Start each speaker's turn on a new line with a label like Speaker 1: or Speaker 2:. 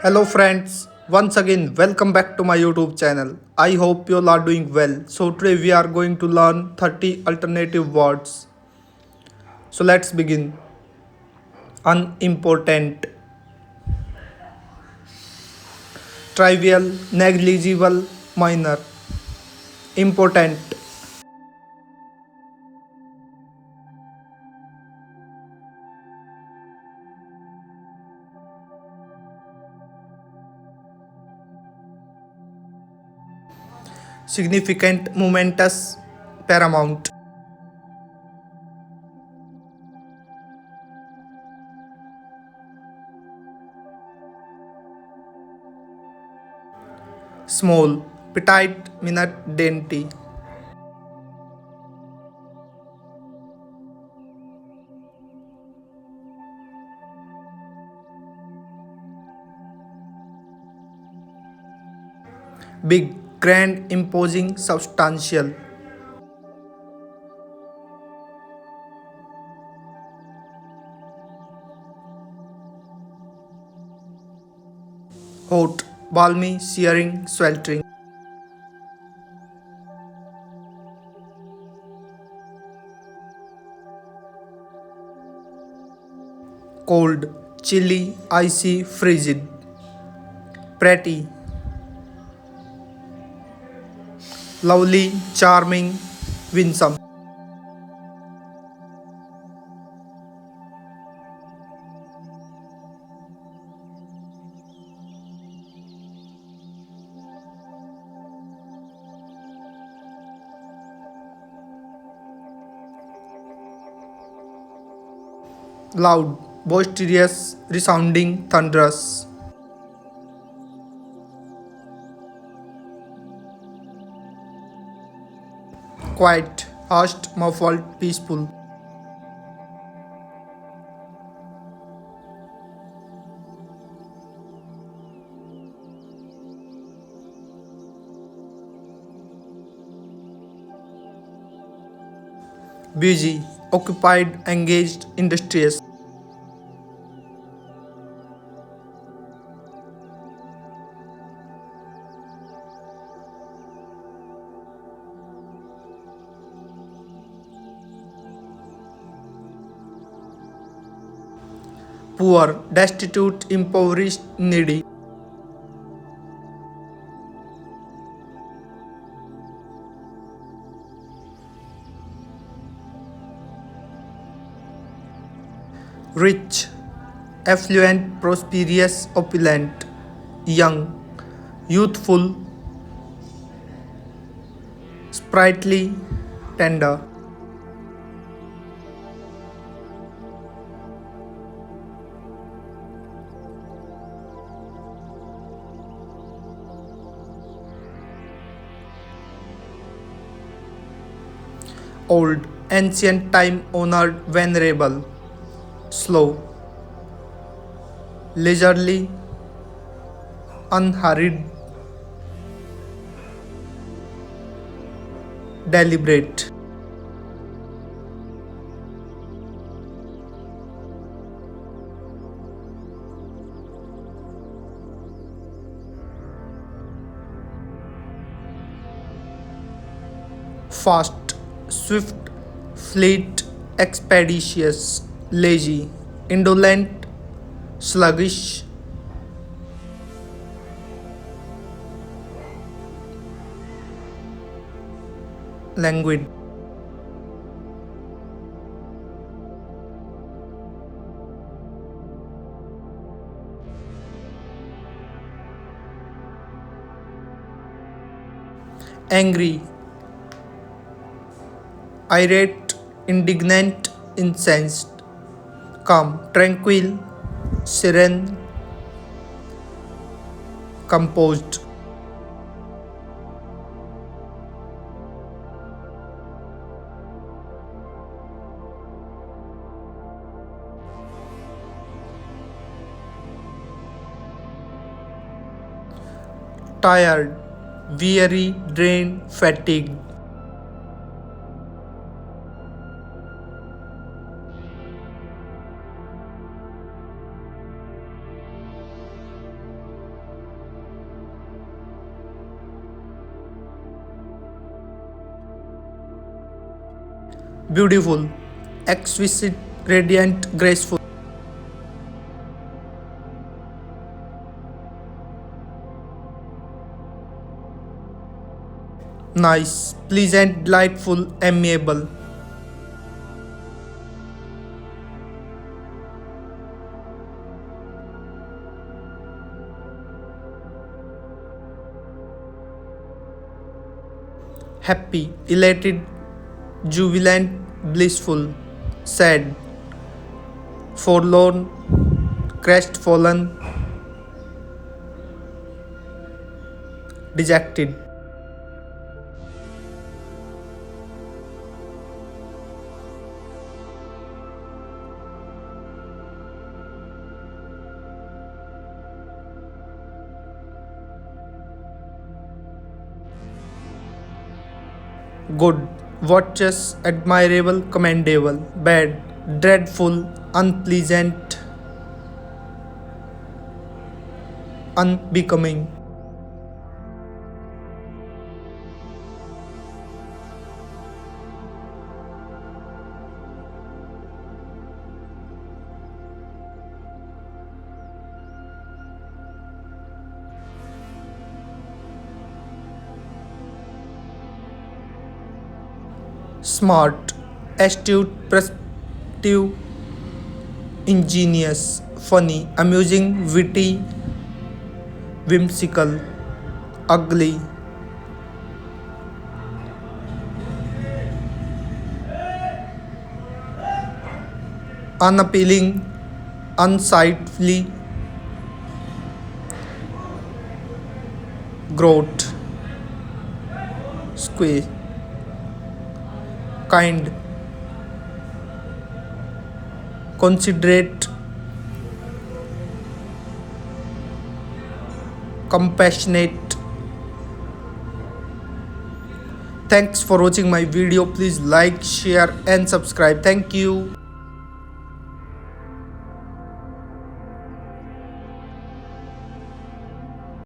Speaker 1: Hello friends, once again welcome back to my YouTube channel. I hope you all are doing well. So today we are going to learn 30 alternative words. So let's begin. Unimportant, trivial, negligible, minor, important, significant, momentous, paramount, small, petite, minute, dainty, big, grand, imposing, substantial, hot, balmy, searing, sweltering, cold, chilly, icy, frigid, pretty, lovely, charming, winsome, loud, boisterous, resounding, thunderous, quiet, hushed, muffled, peaceful, busy, occupied, engaged, industrious, poor, destitute, impoverished, needy, rich, affluent, prosperous, opulent, young, youthful, sprightly, tender, old, ancient, time honored, venerable, slow, leisurely, unhurried, deliberate, fast, swift, fleet, expeditious, lazy, indolent, sluggish, languid, angry, irate, indignant, incensed, calm, tranquil, serene, composed, tired, weary, drained, fatigued, beautiful, exquisite, radiant, graceful. Nice, pleasant, delightful, amiable. Happy, elated, jubilant, blissful. Sad, forlorn, crestfallen, dejected. Good, virtuous, admirable, commendable. Bad, dreadful, unpleasant, unbecoming. Smart, astute, perceptive, ingenious, funny, amusing, witty, whimsical, ugly, unappealing, unsightly, growth, square, kind, considerate, compassionate. Thanks for watching my video. Please like, share and subscribe. Thank you.